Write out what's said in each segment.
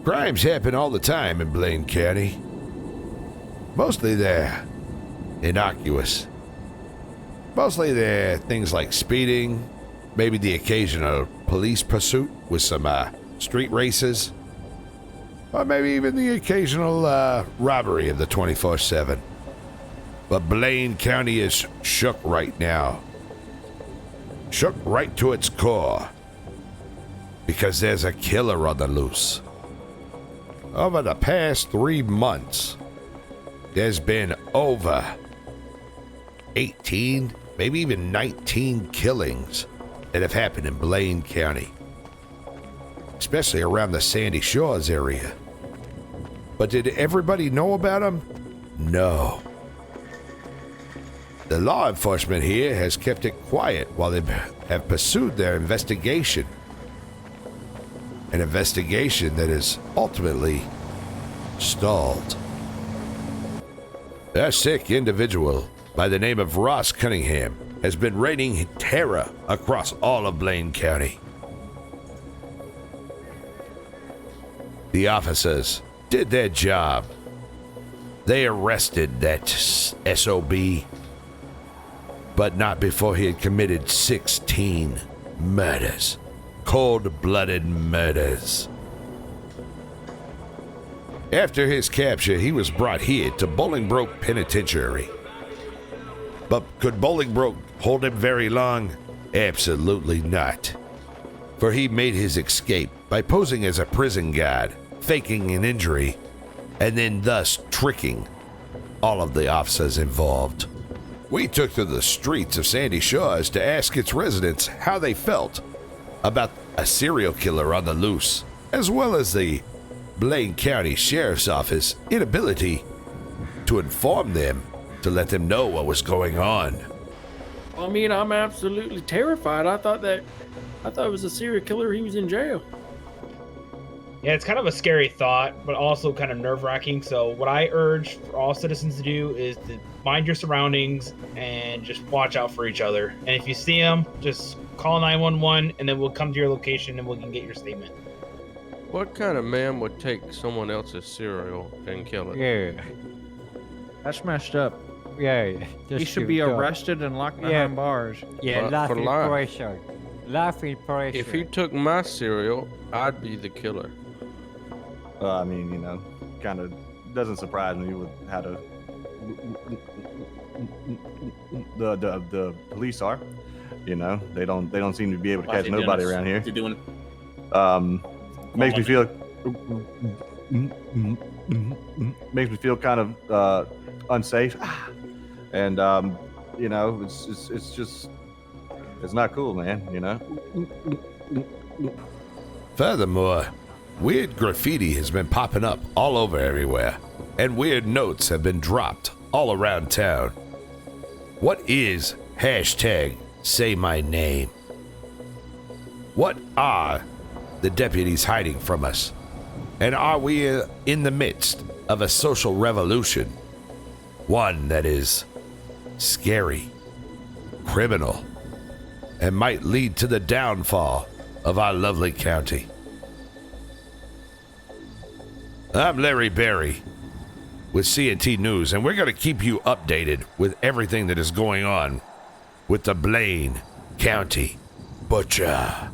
Crimes happen all the time in Blaine County. Mostly they're innocuous. Mostly they're things like speeding, maybe the occasional police pursuit with some street races, or maybe even the occasional robbery of the 24/7. But Blaine County is shook right now. Shook right to its core. Because there's a killer on the loose. Over the past 3 months, there's been over 18, maybe even 19 killings that have happened in Blaine County. Especially around the Sandy Shores area. But did everybody know about them? No. The law enforcement here has kept it quiet while they have pursued their investigation. An investigation that is ultimately stalled. A sick individual by the name of Ross Cunningham has been raining terror across all of Blaine County. The officers did their job. They arrested that SOB, but not before he had committed 16 murders. Cold-blooded murders. After his capture, he was brought here to Bolingbroke Penitentiary. But could Bolingbroke hold him very long? Absolutely not. For he made his escape by posing as a prison guard, faking an injury, and then thus tricking all of the officers involved. We took to the streets of Sandy Shores to ask its residents how they felt about a serial killer on the loose, as well as the Blaine County Sheriff's Office inability to inform them to let them know what was going on. I mean, I'm absolutely terrified. I thought it was a serial killer. He was in jail. Yeah, it's kind of a scary thought, but also kind of nerve-wracking. So what I urge for all citizens to do is to mind your surroundings and just watch out for each other. And if you see them, just call 911, and then we'll come to your location and we can get your statement. What kind of man would take someone else's cereal and kill it? Yeah. That's messed up. Yeah. He should be arrested and locked behind bars. Yeah, life in prison. Life in prison. If he took my cereal, I'd be the killer. I mean, you know, kind of doesn't surprise me with how the police are. You know, they don't seem to be able to catch nobody around here. Makes me feel kind of unsafe, and you know, it's just not cool, man. You know. Furthermore, weird graffiti has been popping up all over everywhere, and weird notes have been dropped all around town. What is #SayMyName? What are the deputies hiding from us? And are we in the midst of a social revolution? One that is scary, criminal, and might lead to the downfall of our lovely county. I'm Larry Berry with CNT News, and we're going to keep you updated with everything that is going on with the Blaine County Butcher.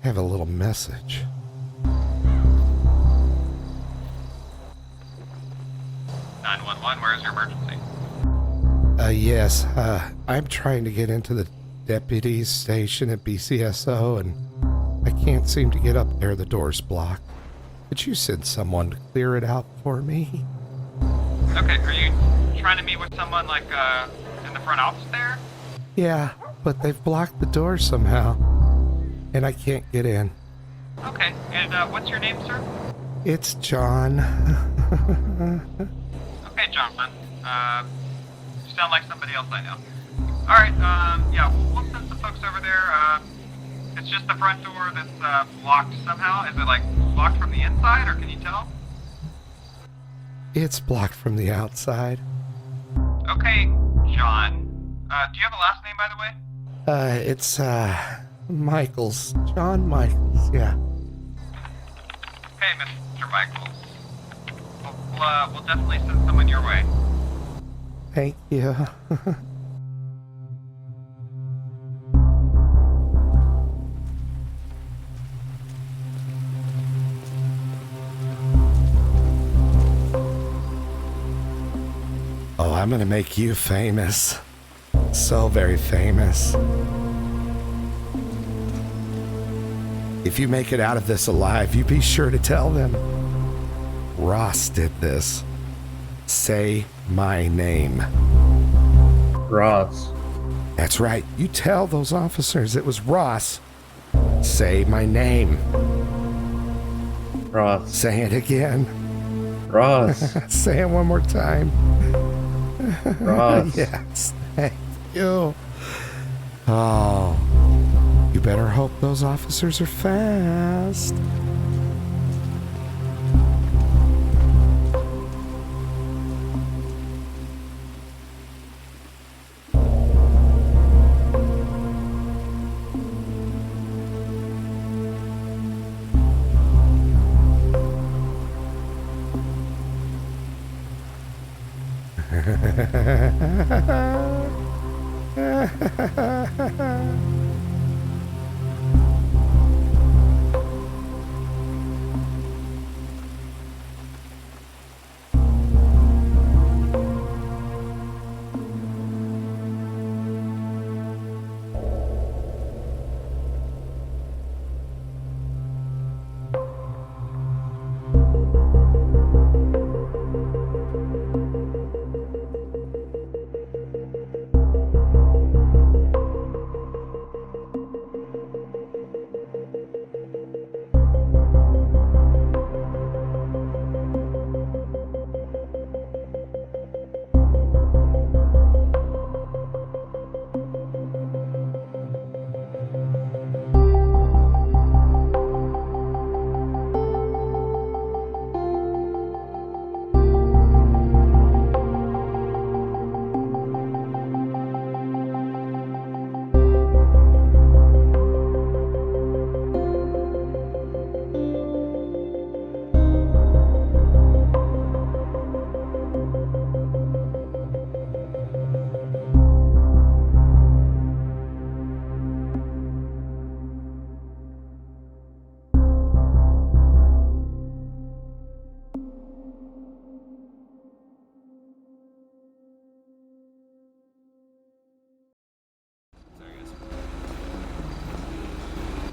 Have a little message. Where's your emergency? Yes, I'm trying to get into the deputies station at BCSO, and I can't seem to get up there. The door's blocked. Could you send someone to clear it out for me? Okay, are you trying to meet with someone like in the front office there? Yeah, but they've blocked the door somehow, and I can't get in. Okay, and what's your name, sir? It's John. Okay, John. You sound like somebody else I know. Alright, yeah, we'll send some folks over there. It's just the front door that's blocked somehow. Is it like blocked from the inside, or can you tell? It's blocked from the outside. Okay, John. Do you have a last name, by the way? It's Michaels. John Michaels, yeah. Okay, Mr. Michaels. We'll definitely send someone your way. Thank you. Oh, I'm gonna make you famous. So very famous. If you make it out of this alive, you be sure to tell them Ross did this. Say my name. Ross. That's right. You tell those officers it was Ross. Say my name. Ross. Say it again. Ross. Say it one more time. Ross. Yes. Thank you. Oh. You better hope those officers are fast.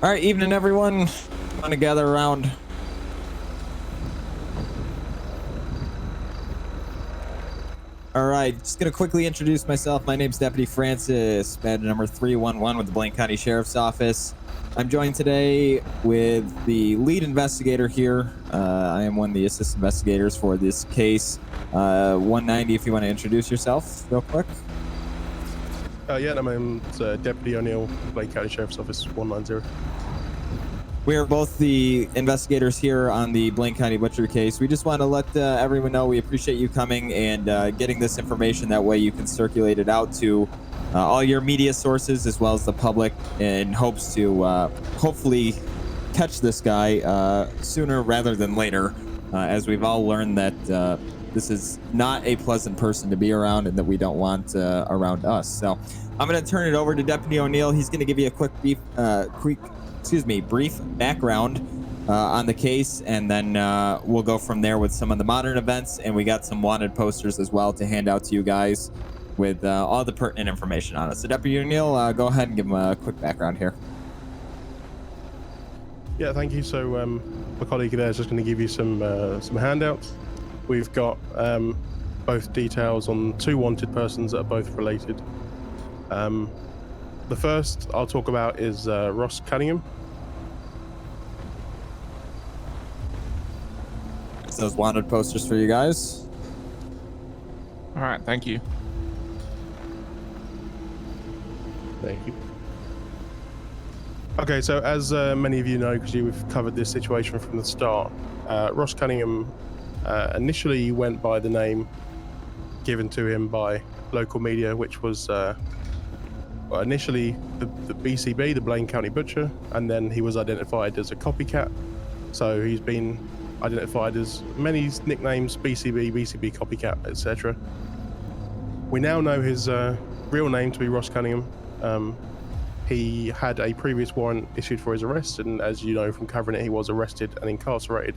All right, evening everyone. Want to gather around. All right, just gonna quickly introduce myself. My name's Deputy Francis, badge number 311 with the Blaine County Sheriff's Office. I'm joined today with the lead investigator here. I am one of the assistant investigators for this case. 190, if you want to introduce yourself real quick. Yeah, I'm Deputy O'Neill, Blaine County Sheriff's Office 190. We are both the investigators here on the Blaine County Butcher case. We just want to let everyone know we appreciate you coming and getting this information. That way you can circulate it out to all your media sources as well as the public in hopes to hopefully catch this guy sooner rather than later, as we've all learned that this is not a pleasant person to be around and that we don't want around us. So I'm going to turn it over to Deputy O'Neill. He's going to give you a quick brief background on the case, and then we'll go from there with some of the modern events, and we got some wanted posters as well to hand out to you guys with all the pertinent information on it. So Deputy O'Neill, go ahead and give him a quick background here. Yeah, thank you. So my colleague there is just going to give you some handouts. We've got both details on 2 wanted persons that are both related. The first I'll talk about is Ross Cunningham. Those wanted posters for you guys. All right, thank you. Thank you. Okay, so as many of you know, because you've covered this situation from the start, Ross Cunningham initially went by the name given to him by local media, which was initially the BCB, the Blaine County Butcher, and then he was identified as a copycat. So he's been identified as many nicknames: BCB, BCB copycat, etc. We now know his real name to be Ross Cunningham. He had a previous warrant issued for his arrest, and as you know from covering it, he was arrested and incarcerated.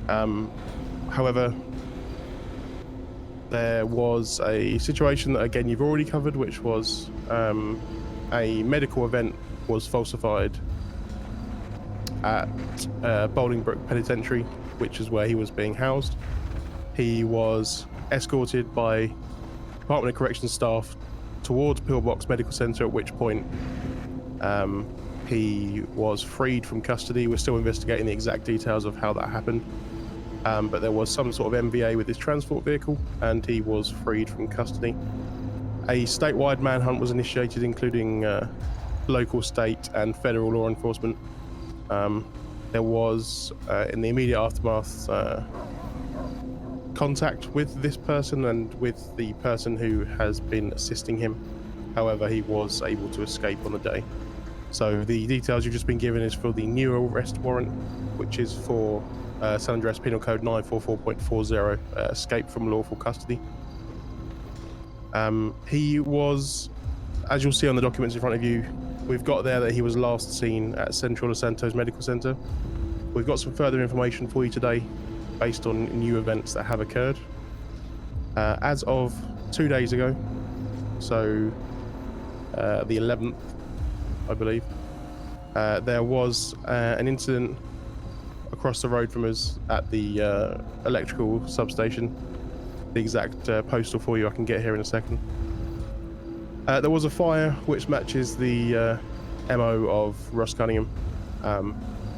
However, there was a situation that, again, you've already covered, which was a medical event was falsified at Bolingbroke Penitentiary, which is where he was being housed. He was escorted by Department of Corrections staff towards Pillbox Medical Center, at which point he was freed from custody. We're still investigating the exact details of how that happened, but there was some sort of MVA with his transport vehicle, and he was freed from custody. A statewide manhunt was initiated, including local, state, and federal law enforcement. There was, in the immediate aftermath, contact with this person and with the person who has been assisting him. However, he was able to escape on the day. So the details you've just been given is for the new arrest warrant, which is for San Andreas Penal Code 944.40, escape from lawful custody. He was, as you'll see on the documents in front of you, we've got there that he was last seen at Central Los Santos Medical Center. We've got some further information for you today based on new events that have occurred. As of 2 days ago, so the 11th, I believe, there was an incident across the road from us at the electrical substation. The exact postal for you I can get here in a second. There was a fire which matches the MO of Ross Cunningham.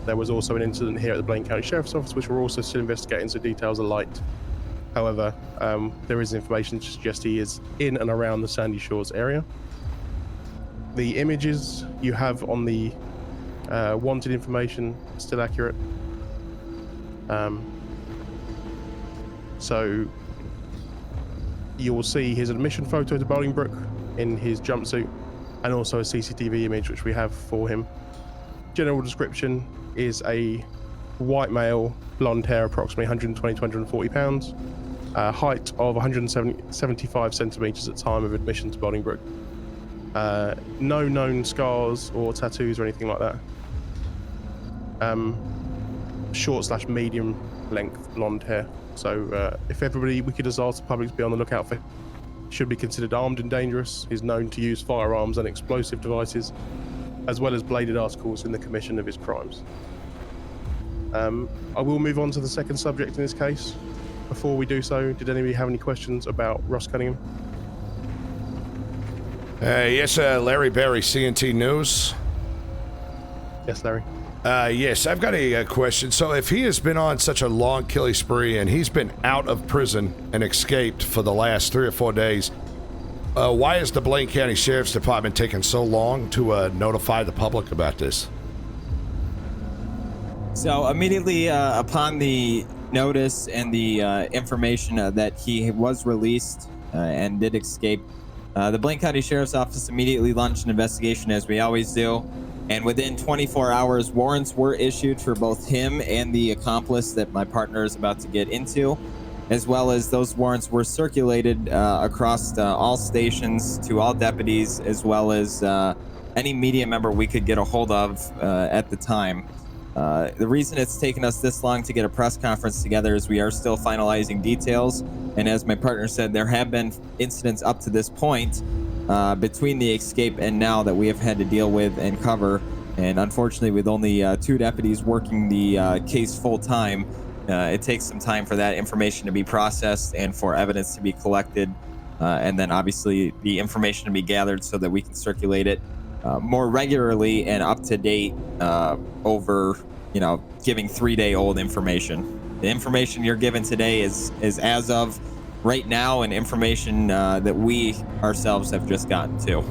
There was also an incident here at the Blaine County Sheriff's Office, which we're also still investigating, so details are light. However, there is information to suggest he is in and around the Sandy Shores area. The images you have on the wanted information is still accurate. So you will see his admission photo to Bolingbroke in his jumpsuit, and also a CCTV image which we have for him. General description is a white male, blonde hair, approximately 120 to 140 pounds, height of 175 centimeters at time of admission to Bolingbroke. No known scars or tattoos or anything like that. Short/medium length blonde hair. So if everybody, we could just ask the public to be on the lookout for him. Should be considered armed and dangerous. He's known to use firearms and explosive devices, as well as bladed articles in the commission of his crimes. I will move on to the second subject in this case. Before we do so, did anybody have any questions about Ross Cunningham? Yes, Larry Berry, CNT News. Yes, Larry. Yes, I've got a question. So if he has been on such a long killing spree and he's been out of prison and escaped for the last 3 or 4 days, why is the Blaine County Sheriff's Department taking so long to notify the public about this? So immediately upon the notice and the information that he was released and did escape, the Blaine County Sheriff's Office immediately launched an investigation, as we always do. And within 24 hours, warrants were issued for both him and the accomplice that my partner is about to get into, as well as those warrants were circulated across all stations to all deputies, as well as any media member we could get a hold of at the time. The reason it's taken us this long to get a press conference together is we are still finalizing details. And as my partner said, there have been incidents up to this point between the escape and now that we have had to deal with and cover And unfortunately, with only 2 deputies working the case full time, it takes some time for that information to be processed and for evidence to be collected, and then obviously the information to be gathered so that we can circulate it more regularly and up to date over, giving 3-day-old information. The information you're given today is as of right now, and information that we ourselves have just gotten to.